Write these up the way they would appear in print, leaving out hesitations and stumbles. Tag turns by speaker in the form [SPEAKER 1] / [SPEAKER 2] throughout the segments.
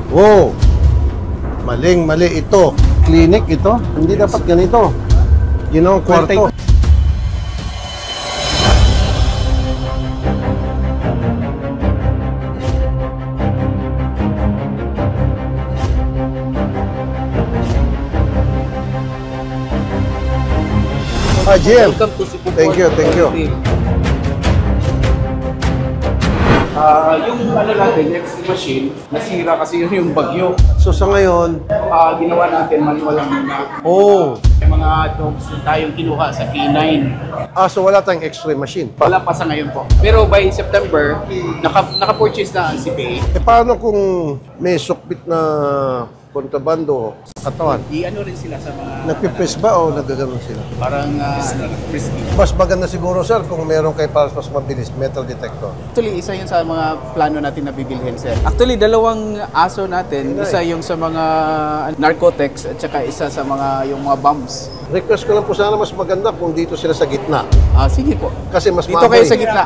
[SPEAKER 1] Wow! Maling-mali ito. Clinic ito. Hindi dapat ganito. Yun ang kwarto. Jim.
[SPEAKER 2] Welcome to Cebu.
[SPEAKER 1] Thank you, thank you.
[SPEAKER 2] Yung ano natin, next machine, nasira kasi yun yung bagyo.
[SPEAKER 1] So sa ngayon,
[SPEAKER 2] Ginawa natin manual lang muna.
[SPEAKER 1] oh.
[SPEAKER 2] May mga dogs na tayong kinuha sa K9.
[SPEAKER 1] So wala tayong x-ray machine.
[SPEAKER 2] Wala pa sa ngayon po. Pero by September, naka-purchase na ang CPA.
[SPEAKER 1] Paano kung may sukbit na kontrabando sa katawan?
[SPEAKER 2] I-ano rin sila sa mga...
[SPEAKER 1] Nagpipres ba o nagaganon sila?
[SPEAKER 2] Parang frisky.
[SPEAKER 1] Mas maganda siguro, sir, kung meron kayo para mas mabilis, metal detector.
[SPEAKER 2] Actually, isa yun sa mga plano natin na bibilhin, sir. Actually, dalawang aso natin. Isa yung sa mga narcotics at saka isa sa mga yung mga bombs.
[SPEAKER 1] Request ko lang po sana mas maganda kung dito sila sa gitna.
[SPEAKER 2] Sige po.
[SPEAKER 1] Kasi mas
[SPEAKER 2] Dito kayo sa gitna.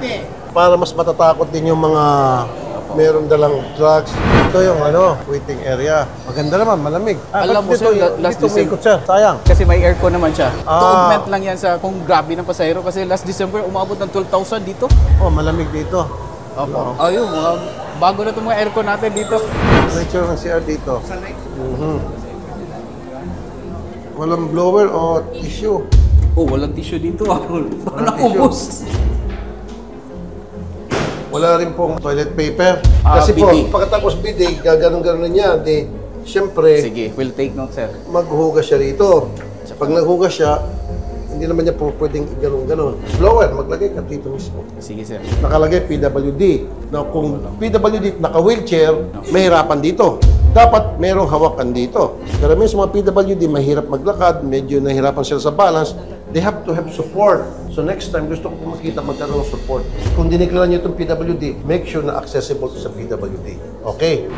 [SPEAKER 1] Para mas matatakot din yung mga meron dalang drugs. Ito yung waiting area. Maganda naman, malamig.
[SPEAKER 2] Alam mo, sir, last
[SPEAKER 1] dito umikot, sir. Sayang.
[SPEAKER 2] Kasi may aircon naman siya. To augment lang yan sa kung grabe ng pasahero. Kasi last December, umabot ng 12,000 dito.
[SPEAKER 1] Oh, malamig dito.
[SPEAKER 2] Opo. Ayun, bago na itong mga aircon natin dito.
[SPEAKER 1] Nature ng CR dito. Walang blower o tissue.
[SPEAKER 2] Oh, walang tissue dito. Parang naubos.
[SPEAKER 1] Wala rin pong toilet paper. Kasi po,
[SPEAKER 2] bidet.
[SPEAKER 1] pagkatapos bidet, gaganon-ganon niya. Di, siyempre,
[SPEAKER 2] Sige, we'll take note, sir.
[SPEAKER 1] maghuhugas siya rito. Pag naghugas siya, hindi naman niya po pwedeng ganon-ganon. Blower, maglagay ka dito mismo.
[SPEAKER 2] Sige, sir.
[SPEAKER 1] Nakalagay PWD. Now, kung PWD naka-wheelchair, mahirapan dito. Dapat merong hawakan dito. Karamihan sa mga PWD, mahirap maglakad, medyo nahirapan sila sa balance. They have to have support. So next time, gusto ko makita magkaroon ng support. Kung diniklara niyo itong PWD, make sure na accessible sa PWD. Okay?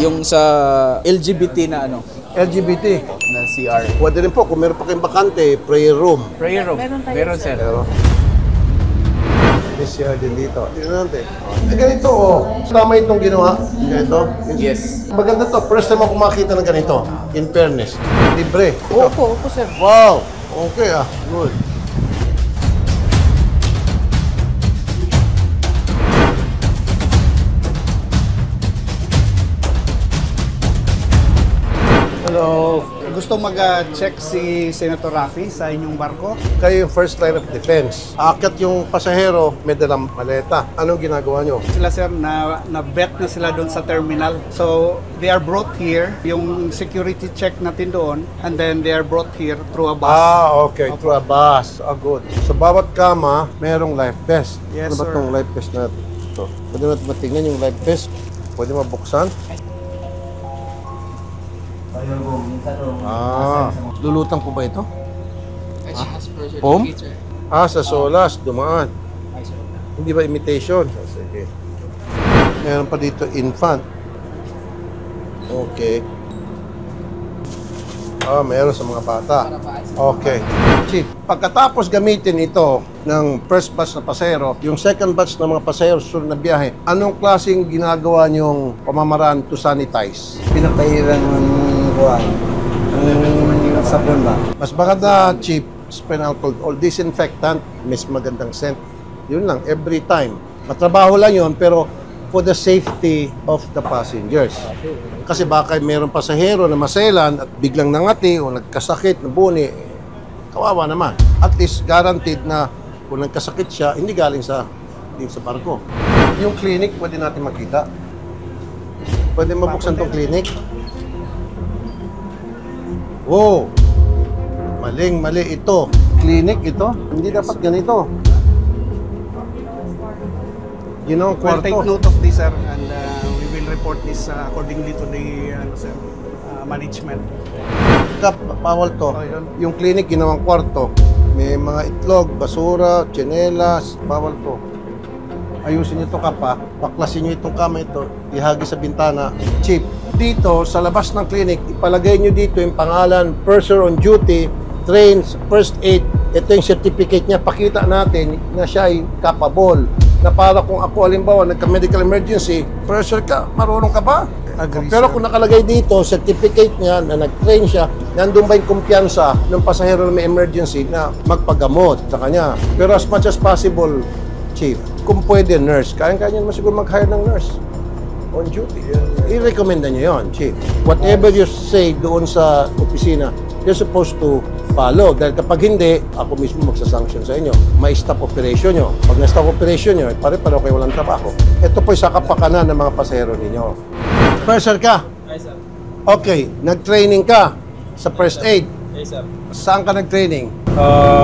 [SPEAKER 2] Yung sa LGBT na
[SPEAKER 1] LGBT.
[SPEAKER 2] na CR.
[SPEAKER 1] Pwede rin po, kung meron pa kayong bakante, prayer room.
[SPEAKER 2] Prayer room. Meron, sir.
[SPEAKER 1] May CR din dito. Tingnan natin. Ganito, tama itong ginawa. Ganito.
[SPEAKER 2] Yes.
[SPEAKER 1] Maganda to. First time ako makita ng ganito. In fairness. Libre.
[SPEAKER 2] Opo, sir.
[SPEAKER 1] Wow! Okay good.
[SPEAKER 3] Hello. Gusto mag-check si Senator Raffy sa inyong barko?
[SPEAKER 1] Kayo yung first line of defense. Aakyat yung pasahero, may dalang maleta. Anong ginagawa nyo?
[SPEAKER 3] Sila sir, na-bet na sila doon sa terminal. So, they are brought here, yung security check natin doon, and then they are brought here through a bus.
[SPEAKER 1] Okay. Through a bus. Good. Sa bawat kama, merong life vest.
[SPEAKER 3] Yes,
[SPEAKER 1] ano ba
[SPEAKER 3] sir.
[SPEAKER 1] itong life vest natin? Ito. Pwede natin matingnan yung life vest. Pwede mabuksan. Lulutang po ba ito? Home? Sa Solas, dumaan. Hindi ba imitation? Sige. Meron pa dito infant. Okay. Meron sa mga bata. Okay. Chief, pagkatapos gamitin ito ng first batch na pasahero, yung second batch na mga pasahero susunod na biyahe, anong klaseng ginagawa niyong pamamaraan to sanitize?
[SPEAKER 4] Pinapahiran ng buwan. Ang sabon ba?
[SPEAKER 1] Mas maganda, Chief, spray alcohol or disinfectant, mas magandang scent. Yun lang, every time. Matrabaho lang yun, pero for the safety of the passengers. Kasi baka mayroong pasahero na maselan at biglang nangati o nagkasakit, nabuni, kawawa naman. At least guaranteed na kung nagkasakit siya, hindi galing sa barko. Yung clinic, pwede natin makita. Pwede mabuksan tong clinic. Wow! Maling-mali ito. Clinic ito. Hindi dapat ganito. Yun ang
[SPEAKER 3] We'll
[SPEAKER 1] kwarto.
[SPEAKER 3] take note of this, sir, and we will report this accordingly to the management.
[SPEAKER 1] Bawal to. Yung clinic, ginawang kwarto. May mga itlog, basura, tsinelas. Bawal to. Ayusin nyo ito kapa. Paklasin nyo itong kama ito. Ihagi sa bintana. Chief, dito sa labas ng clinic, ipalagay nyo dito yung pangalan, person on duty, trains, first aid. Ito yung certificate niya. Pakita natin na siya ay capable. Na para kung ako, halimbawa, nagka-medical emergency, pressure ka, marunong ka ba?
[SPEAKER 3] Agree,
[SPEAKER 1] Pero
[SPEAKER 3] sir.
[SPEAKER 1] kung nakalagay dito, certificate niya na nag-train siya, nandun ba yung kumpiyansa ng pasahero na may emergency na magpagamot sa kanya. Pero as much as possible, Chief, kung pwede nurse, kaya-kaya niyo naman siguro mag-hire ng nurse on duty. I-recommenda niyo yon, Chief. Whatever you say doon sa opisina, you're supposed to follow. Dahil kapag hindi, ako mismo magsasanction sa inyo. May stop operation nyo. Pag na-stop operation nyo, pare-pareho kayo walang trabaho. Ito po sa kapakanan ng mga pasahero ninyo. Purser ka?
[SPEAKER 5] Yes, sir.
[SPEAKER 1] Okay, nag-training ka sa first aid.
[SPEAKER 5] Yes, sir.
[SPEAKER 1] Saan ka nag-training?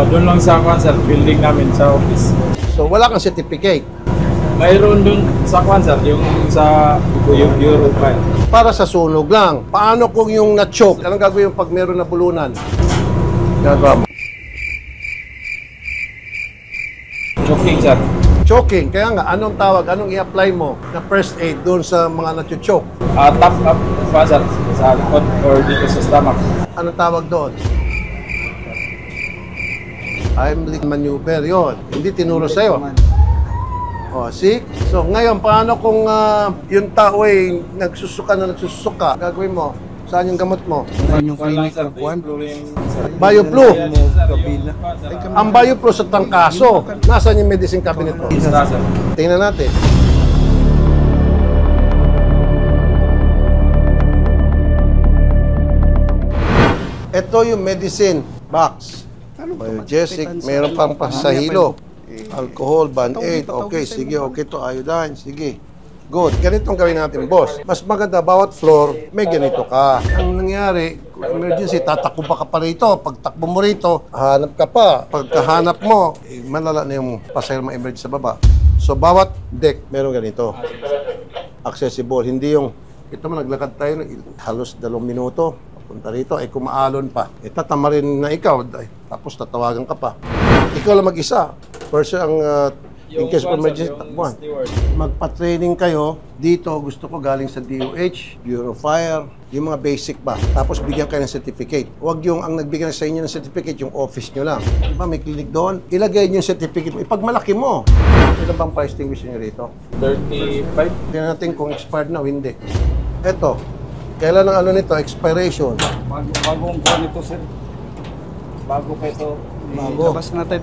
[SPEAKER 5] Doon lang sa kwan, sir. Building namin sa office.
[SPEAKER 1] So, wala kang certificate.
[SPEAKER 5] Mayroon doon sa kwan, sir. Yung sa yung Euro file.
[SPEAKER 1] Para sa sunog lang. Paano kung yung na-choke? Anong gagawin pag meron na bulunan? Gagawa mo.
[SPEAKER 5] Choking, sir.
[SPEAKER 1] Choking. Kaya nga, anong tawag? Anong i-apply mo na first aid doon sa mga na-choke?
[SPEAKER 5] Tap up pa, sir. Sa likod or dito sa stomach.
[SPEAKER 1] Anong tawag doon? Heimlich maneuver yon. Hindi tinuro sa'yo. O, see? So, ngayon, paano kung yung tao ay nagsusuka? Gagawin mo? Saan yung gamot mo?
[SPEAKER 3] Yung clinic ng Juan.
[SPEAKER 1] BioFlu.
[SPEAKER 3] Kabila.
[SPEAKER 1] Ang BioFlu sa tangkaso. Nasaan yung medicine cabinet mo?
[SPEAKER 5] Isa, sir.
[SPEAKER 1] Tingnan natin. Ito yung medicine box. Biogesic, meron pang pasahilo. Alcohol, Band-Aid. Okay, sige, okay to. Iodine, sige. Good. Ganitong gawin natin, boss. Mas maganda, bawat floor, may ganito ka. Ang nangyari, kung emergency, tatakbo pa ka pa rito. Pag takbo mo rito, hanap ka pa. Pagkahanap mo, malala na yung pasahero mga emergency sa baba. So, bawat deck, meron ganito. Accessible. Hindi yung, ito mo, naglakad tayo ng halos 2 minuto. Punta rito, ay kumaalon pa. Tatamarin na ikaw, tapos tatawagan ka pa. Ikaw lang mag-isa. First, ang in case of emergency, takbuhan. Magpa-training kayo. Dito, gusto ko galing sa DOH, Bureau of Fire, yung mga basic ba. Tapos bigyan kayo ng certificate. Huwag yung ang nagbigyan sa inyo ng certificate, yung office nyo lang. Diba, may clinic doon. Ilagay nyo yung certificate mo. Ipagmalaki mo. Ilan bang price distinguish nyo rito?
[SPEAKER 5] 35.
[SPEAKER 1] Tingnan natin kung expired na o hindi. Eto. Kailan ang ano nito? Expiration.
[SPEAKER 3] Bagong kuhan ito, sir.
[SPEAKER 5] Bago pa ito.
[SPEAKER 1] Bago.
[SPEAKER 3] Labas natin.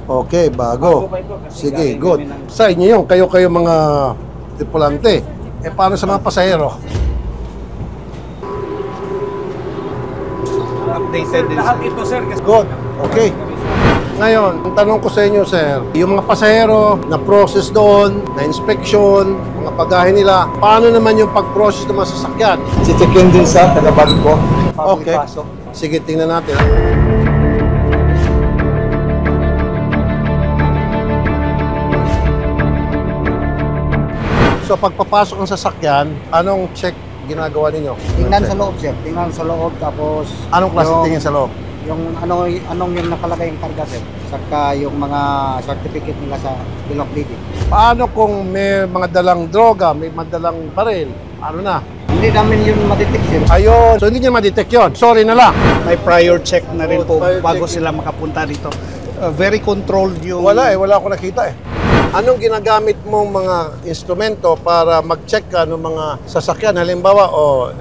[SPEAKER 1] Okay, bago.
[SPEAKER 5] Bago pa ito kasi
[SPEAKER 1] Sige,
[SPEAKER 5] galing
[SPEAKER 1] good.
[SPEAKER 5] namin ng-
[SPEAKER 1] Sa inyo yun, kayo mga tripulante. Eh, paano sa mga pasahero?
[SPEAKER 3] Updated din,
[SPEAKER 5] Lahat
[SPEAKER 3] sir.
[SPEAKER 5] ito, sir. Kasi
[SPEAKER 1] Good. Okay. Ngayon, ang tanong ko sa inyo, sir, yung mga pasahero na process doon, na inspection, mga pagahe nila, paano naman yung pag-process ng mga sasakyan?
[SPEAKER 4] Chichikin din sa taga-Barco.
[SPEAKER 1] Okay. Sige, tingnan natin. So, pagpapasok ng sasakyan, anong check ginagawa ninyo?
[SPEAKER 6] Tingnan sa loob, sir. Tingnan sa loob, tapos...
[SPEAKER 1] Anong klase
[SPEAKER 6] yung-
[SPEAKER 1] tingin sa loob?
[SPEAKER 6] Yung anong yung nakalagay yung karga, sir. Saka yung mga certificate nila sa bill of lading.
[SPEAKER 1] Paano kung may mga dalang droga, may madalang baril? Ano na?
[SPEAKER 6] Hindi namin yun madetect, sir.
[SPEAKER 1] Ayun. So, hindi nyo ma-detect yun. Sorry na lang.
[SPEAKER 3] May prior check na rin po
[SPEAKER 1] Prior
[SPEAKER 3] bago
[SPEAKER 1] check.
[SPEAKER 3] sila makapunta dito. Very controlled yung...
[SPEAKER 1] Wala akong nakita eh. Anong ginagamit mong mga instrumento para mag-check ka ng mga sasakyan? Halimbawa,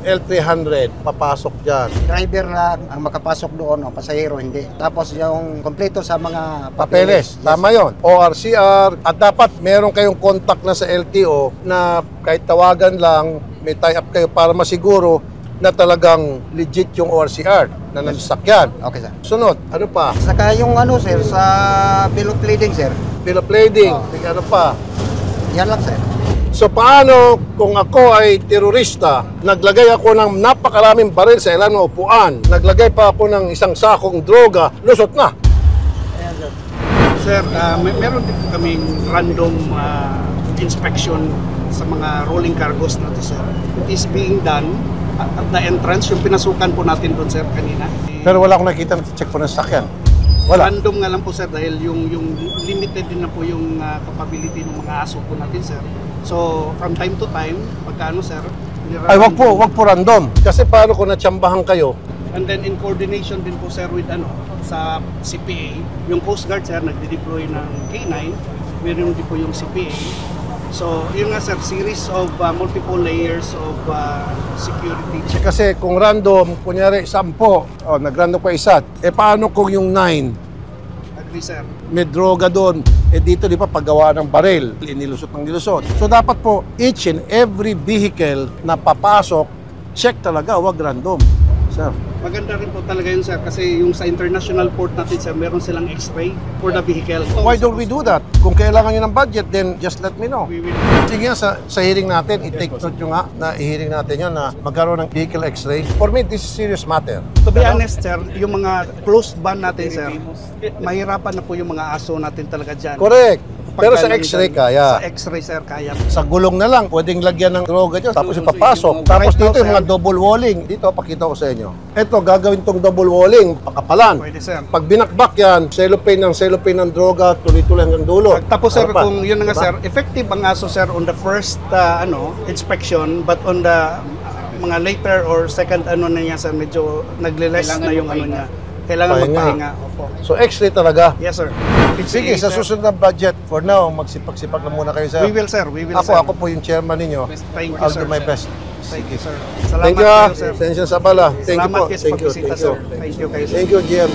[SPEAKER 1] L300, papasok dyan.
[SPEAKER 6] Driver lang ang makapasok doon, o pasahero hindi. Tapos yung kompleto sa mga
[SPEAKER 1] Papeles, tama yon. ORCR, at dapat meron kayong contact na sa LTO na kahit tawagan lang, may tie-up kayo para masiguro na talagang legit yung ORCR na nasasakyan.
[SPEAKER 6] Okay, sir.
[SPEAKER 1] Sunod, ano pa?
[SPEAKER 6] Saka yung ano, sir, sa bill of lading, sir.
[SPEAKER 1] Bill of lading, ano pa?
[SPEAKER 6] Yan lang, sir.
[SPEAKER 1] So paano kung ako ay terorista, naglagay ako ng napakaraming baril sa ilang ng upuan, naglagay pa ako ng isang sakong droga, lusot na.
[SPEAKER 3] Sir, meron din po kaming random inspection sa mga rolling cargos natin, sir. It is being done at the entrance, yung pinasukan po natin doon, sir, kanina.
[SPEAKER 1] Pero wala akong nakita na check po ng sasakyan. Wala.
[SPEAKER 3] Random nga lang po, sir, dahil yung limited din na po yung capability ng mga aso po natin, sir. So, from time to time, pagkaano, sir,
[SPEAKER 1] Ay, wag po random. Kasi paano kung natsambahan kayo?
[SPEAKER 3] and then in coordination din po, sir, with sa CPA, yung Coast Guard, sir, nagde-deploy ng K9, meron din po yung CPA, So, yun nga sir, series of multiple layers of security.
[SPEAKER 1] Kasi kung random, kunyari 10, nag-random pa isa, paano kung yung 9?
[SPEAKER 3] Agree sir.
[SPEAKER 1] May droga doon. Dito di ba paggawa ng baril, inilusot ng nilusot. So dapat po each and every vehicle na papasok, check talaga, wag random. Sir.
[SPEAKER 3] Maganda rin po talaga yun sir kasi yung sa international port natin sir, meron silang x-ray for the vehicle.
[SPEAKER 1] Why don't we do that? Kung kailangan nyo ng budget, then just let me know.
[SPEAKER 3] We will.
[SPEAKER 1] Sige nga, sa hearing natin, i-take note nyo nga na i-hearing natin yun na magkaroon ng vehicle x-ray. For me, this is serious matter.
[SPEAKER 3] To be honest sir, yung mga closed ban natin sir, mahirapan na po yung mga aso natin talaga dyan.
[SPEAKER 1] Correct. Pero sa x-ray kaya.
[SPEAKER 3] Sa x-ray sir, kaya.
[SPEAKER 1] Sa gulong na lang, pwedeng lagyan ng droga dyan, tapos ipapasok. Tapos dito yung mga double walling. Dito, pakita ko sa inyo. Ito, gagawin tong double walling, pakapalan.
[SPEAKER 3] Pwede sir.
[SPEAKER 1] Pag binakbak yan, cellophane ng droga, tuloy-tuloy hanggang dulo.
[SPEAKER 3] Tapos sir,
[SPEAKER 1] Ano pa?
[SPEAKER 3] kung yun na nga
[SPEAKER 1] Diba?
[SPEAKER 3] sir, effective ang aso sir on the first inspection, but on the mga later or second na niya sir, medyo nagle-less na yung niya. Kailangan
[SPEAKER 1] Pahinga.
[SPEAKER 3] magpahinga. Opo.
[SPEAKER 1] So, x-ray talaga.
[SPEAKER 3] Yes sir.
[SPEAKER 1] Sige, sa susunod na budget, for now, magsipag-sipag lang muna kayo, sir.
[SPEAKER 3] We will sir, we will sir.
[SPEAKER 1] Ako po yung chairman ninyo.
[SPEAKER 3] Thank you
[SPEAKER 1] I'll
[SPEAKER 3] sir.
[SPEAKER 1] do my best.
[SPEAKER 3] Thank you sir. Salamat
[SPEAKER 1] Thank you,
[SPEAKER 3] kayo sir.
[SPEAKER 1] Sensya sa bala. Thank you
[SPEAKER 3] Salamat
[SPEAKER 1] po.
[SPEAKER 3] kayo sa
[SPEAKER 1] Thank you.
[SPEAKER 3] pagbisita
[SPEAKER 1] Thank you.
[SPEAKER 3] sir. Thank you kayo sir.
[SPEAKER 1] Thank you, GM.